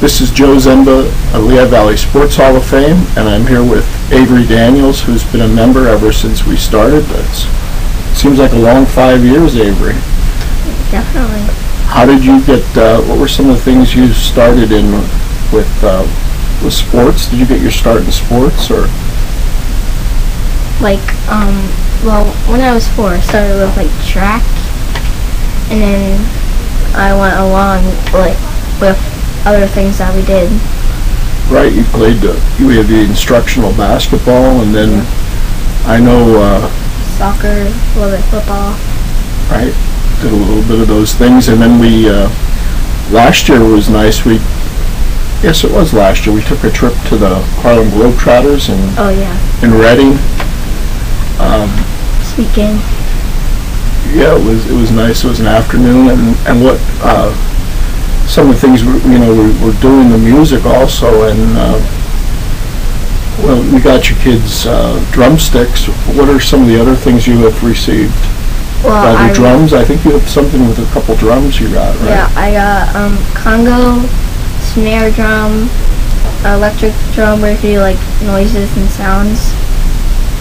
This is Joe Zemba of Lehigh Valley Sports Hall of Fame, and I'm here with Avery Daniels, who's been a member ever since we started. Seems like a long 5 years, Avery. Definitely. How did you get, what were some of the things you started in with sports? Did you get your start in sports, or? Well, when I was 4, I started with, track, and then I went along, with other things that we did. Right, you played, you had the instructional basketball, and then I know, soccer, a little bit football. Right, did a little bit of those things, and then we, last year was nice. Yes, it was last year. We took a trip to the Harlem Globetrotters in Reading. Sweet game. Yeah, it was nice. It was an afternoon, and what some of the things we're doing the music also, and well, we got your kids drumsticks. What are some of the other things you have received? Well, drums. I think you have something with a couple drums you got, right? Yeah, I got Congo, snare drum, electric drum where you can do noises and sounds.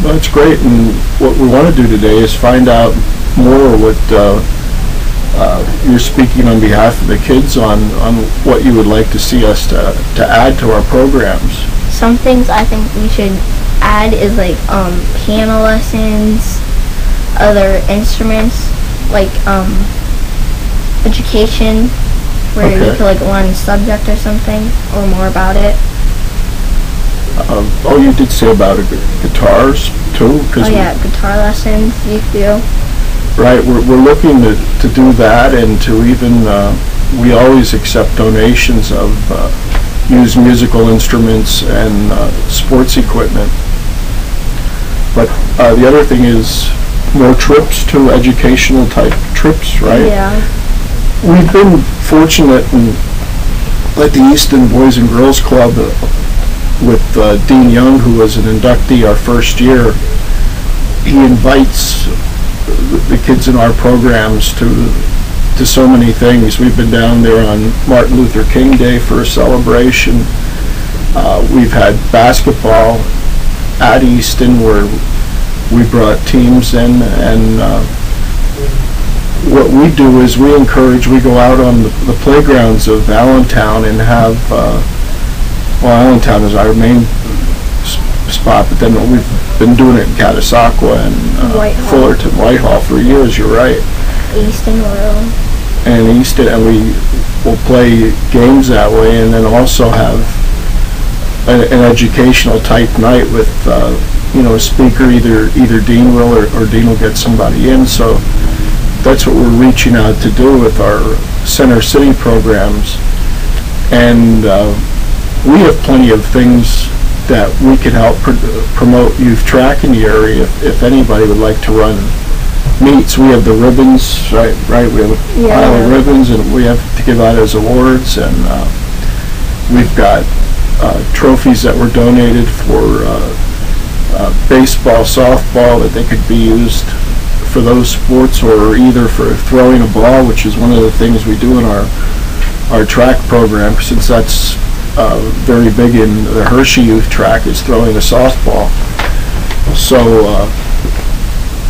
Well, that's great, and what we want to do today is find out more what you're speaking on behalf of the kids on what you would like to see us to add to our programs. Some things I think we should add is piano lessons, other instruments, education, where you could learn a subject or something, or more about it. Oh, you did say about guitars too? Guitar lessons you do. Right, we're looking to do that, and to even, we always accept donations of used musical instruments and sports equipment. But the other thing is more trips to educational type trips, right? Yeah. We've been fortunate at the Easton Boys and Girls Club with Dean Young, who was an inductee our first year. He invites the kids in our programs to so many things. We've been down there on Martin Luther King Day for a celebration. We've had basketball at Easton where we brought teams in, and what we do is we go out on the playgrounds of Allentown and have, Allentown is our main spot, but then we've been doing it in Catasauqua and Fullerton, Whitehall for years, you're right. Easton Royal. And Easton, and we will play games that way, and then also have an educational type night with a speaker, either Dean will or Dean will get somebody in. So that's what we're reaching out to do with our Center City programs, and we have plenty of things that we can help promote youth track in the area if anybody would like to run meets. We have the ribbons, right? We have a pile of ribbons, and we have to give out as awards, and we've got trophies that were donated for baseball, softball, that they could be used for those sports, or either for throwing a ball, which is one of the things we do in our track program, since that's very big in the Hershey Youth Track, is throwing a softball. So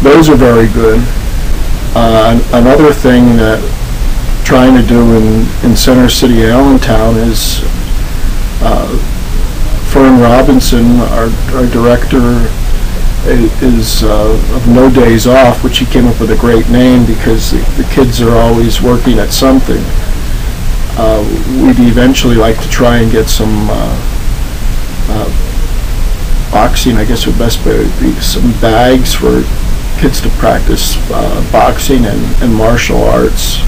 those are very good. Another thing that trying to do in Center City, Allentown, is Fern Robinson, our director, is of No Days Off, which he came up with a great name because the kids are always working at something. We'd eventually like to try and get some boxing, I guess would best be some bags for kids to practice boxing and martial arts.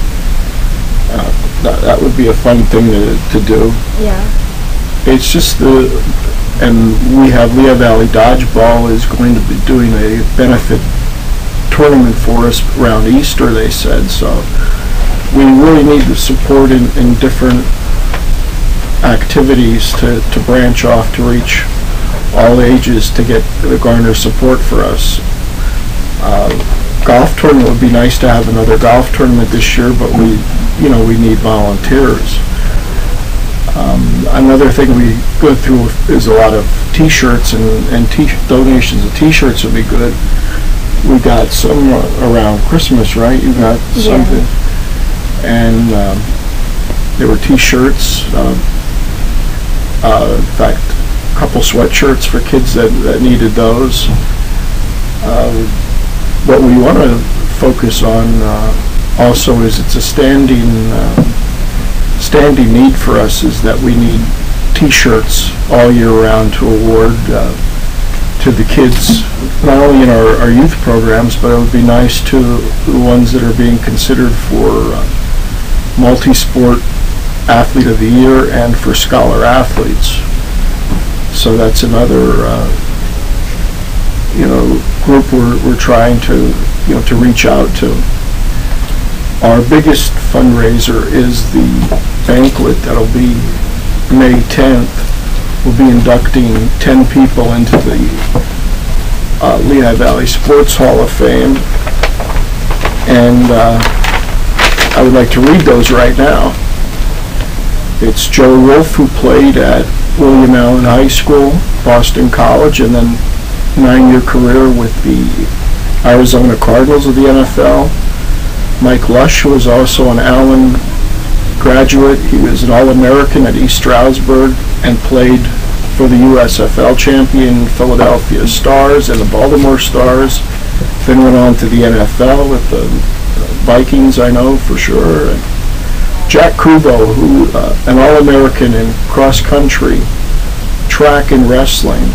That would be a fun thing to do. Yeah. It's just and we have Lehigh Valley Dodgeball is going to be doing a benefit tournament for us around Easter, they said, so we really need the support in different activities to branch off to reach all ages to garner support for us. Golf tournament would be nice to have another golf tournament this year, but we need volunteers. another thing we go through is a lot of T-shirts, and donations of T-shirts would be good. We got some around Christmas, right? You got something, and there were T-shirts. In fact, a couple sweatshirts for kids that needed those. What we want to focus on also is it's a standing need for us is that we need T-shirts all year round to award to the kids, not only in our youth programs, but it would be nice to the ones that are being considered for multi-sport athlete of the year and for scholar athletes. So that's another group we're trying to reach out to. Our biggest fundraiser is the banquet that'll be May 10th. We'll be inducting 10 people into the Lehigh Valley Sports Hall of Fame, and I would like to read those right now. It's Joe Wolf, who played at William Allen High School, Boston College, and then 9-year career with the Arizona Cardinals of the NFL. Mike Lush, who was also an Allen graduate. He was an All-American at East Stroudsburg and played for the USFL champion Philadelphia Stars and the Baltimore Stars. Then went on to the NFL with the Vikings, I know for sure. And Jack Kubo, who an All-American in cross-country, track and wrestling,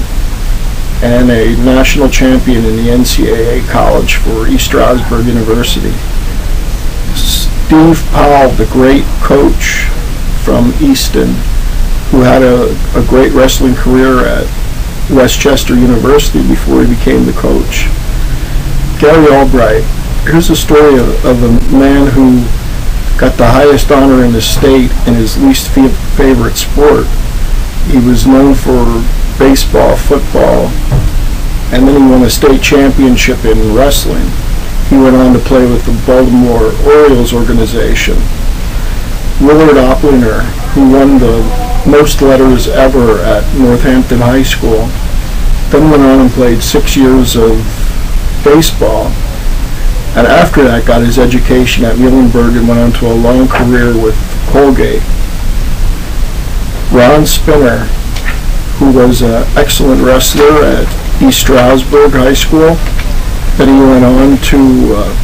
and a national champion in the NCAA college for East Stroudsburg University. Steve Powell, the great coach from Easton, who had a great wrestling career at Westchester University before he became the coach. Gary Albright. Here's a story of a man who got the highest honor in the state in his least favorite sport. He was known for baseball, football, and then he won a state championship in wrestling. He went on to play with the Baltimore Orioles organization. Willard Oplinger, who won the most letters ever at Northampton High School, then went on and played 6 years of baseball, and after that got his education at Muhlenberg and went on to a long career with Colgate. Ron Spinner, who was an excellent wrestler at East Stroudsburg High School. Then he went on to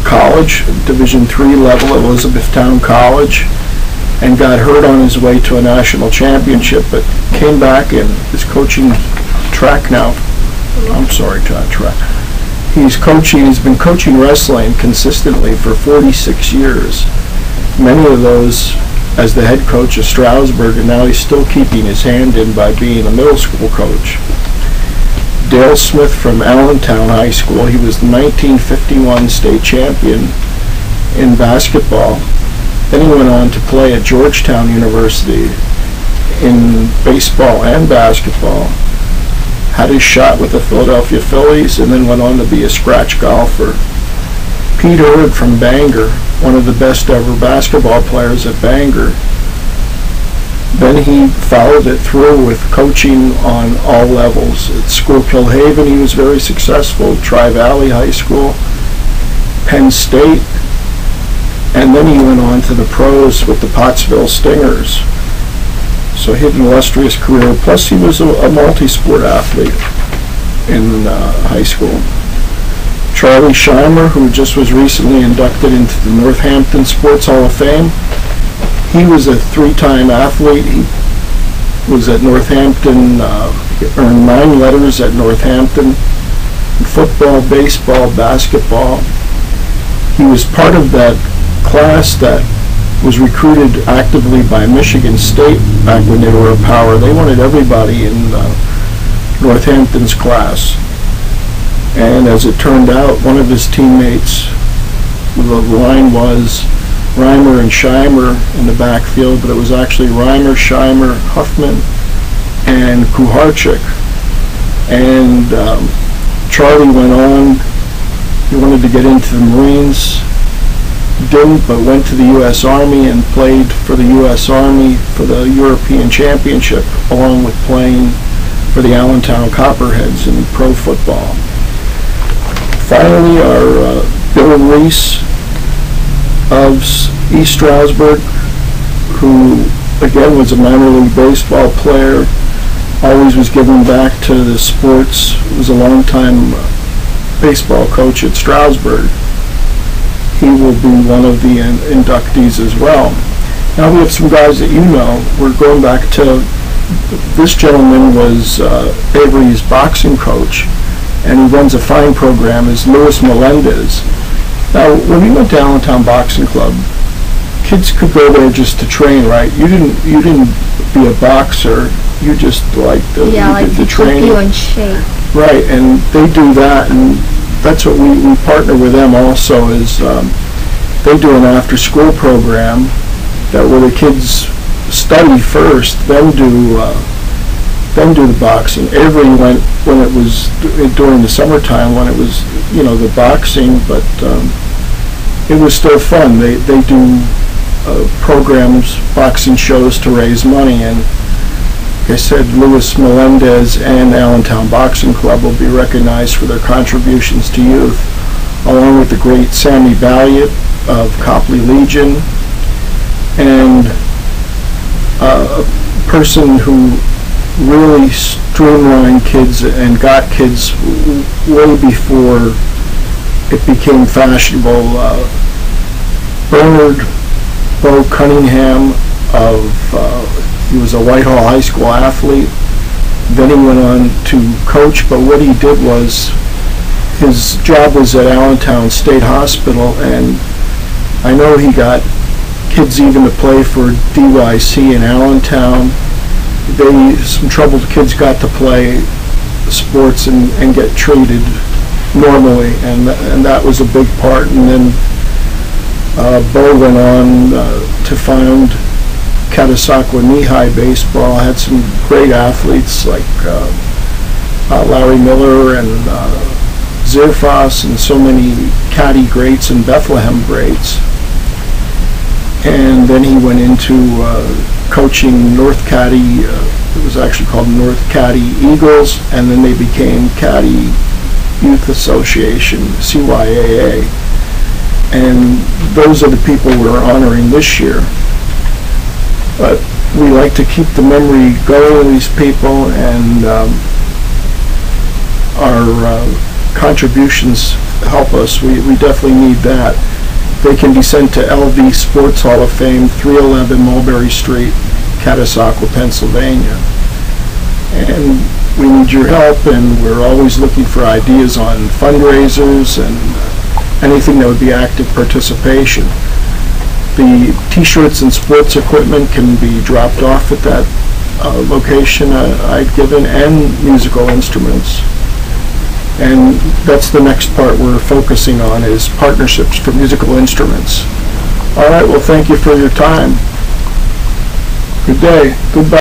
college, Division III level at Elizabethtown College, and got hurt on his way to a national championship, but came back and is coaching track now. I'm sorry, track. He's been coaching wrestling consistently for 46 years. Many of those as the head coach of Stroudsburg, and now he's still keeping his hand in by being a middle school coach. Dale Smith from Allentown High School. He was the 1951 state champion in basketball. Then he went on to play at Georgetown University in baseball and basketball. Had his shot with the Philadelphia Phillies and then went on to be a scratch golfer. Pete Hurd from Bangor, one of the best ever basketball players at Bangor. Then he followed it through with coaching on all levels. At Schuylkill Haven, he was very successful. Tri-Valley High School, Penn State, and then he went on to the pros with the Pottsville Stingers. So he had an illustrious career. Plus, he was a multi-sport athlete in high school. Charlie Scheimer, who just was recently inducted into the Northampton Sports Hall of Fame. He was a three-time athlete. He was at Northampton, he earned 9 letters at Northampton, in football, baseball, basketball. He was part of that class that was recruited actively by Michigan State back when they were a power. They wanted everybody in Northampton's class. And as it turned out, one of his teammates, the line was Reimer and Scheimer in the backfield, but it was actually Reimer, Scheimer, Huffman, and Kuharchik. And Charlie went on. He wanted to get into the Marines. didn't, but went to the U.S. Army and played for the U.S. Army for the European Championship, along with playing for the Allentown Copperheads in pro football. Finally, our Bill Reese of East Stroudsburg, who again was a minor league baseball player, always was giving back to the sports, was a longtime baseball coach at Stroudsburg. He will be one of the inductees as well. Now we have some guys that you know. We're going back to, this gentleman was Avery's boxing coach, and he runs a fine program, is Luis Melendez. Now, when we went to Allentown Boxing Club, kids could go there just to train, right? You didn't be a boxer. You just liked the training. Keep you in shape. Right, and they do that, and that's what we partner with them also. Is they do an after-school program that where the kids study first, then do the boxing. Avery went when it was during the summertime, when it was the boxing, but it was still fun. They do programs, boxing shows to raise money, and like I said, Luis Melendez and Allentown Boxing Club will be recognized for their contributions to youth, along with the great Sammy Balliot of Copley Legion, and a person who really streamlined kids and got kids way before it became fashionable. Bernard Bo Cunningham he was a Whitehall High School athlete. Then he went on to coach, but what he did was, his job was at Allentown State Hospital, and I know he got kids even to play for DYC in Allentown. Some troubled kids got to play sports and get treated normally, and that was a big part. And then Bo went on to found Catasauqua Knee-High Baseball, had some great athletes like Larry Miller and Zirfos, and so many Caddy greats and Bethlehem greats. And then he went into coaching North Caddy, it was actually called North Caddy Eagles, and then they became Caddy Youth Association, CYAA. And those are the people we're honoring this year. But we like to keep the memory going of these people, and our contributions help us. We definitely need that. They can be sent to LV Sports Hall of Fame, 311 Mulberry Street, Catasauqua, Pennsylvania. And we need your help, and we're always looking for ideas on fundraisers and anything that would be active participation. The t-shirts and sports equipment can be dropped off at that location I'd given, and musical instruments. And that's the next part we're focusing on, is partnerships for musical instruments. All right, well, thank you for your time. Good day. Goodbye.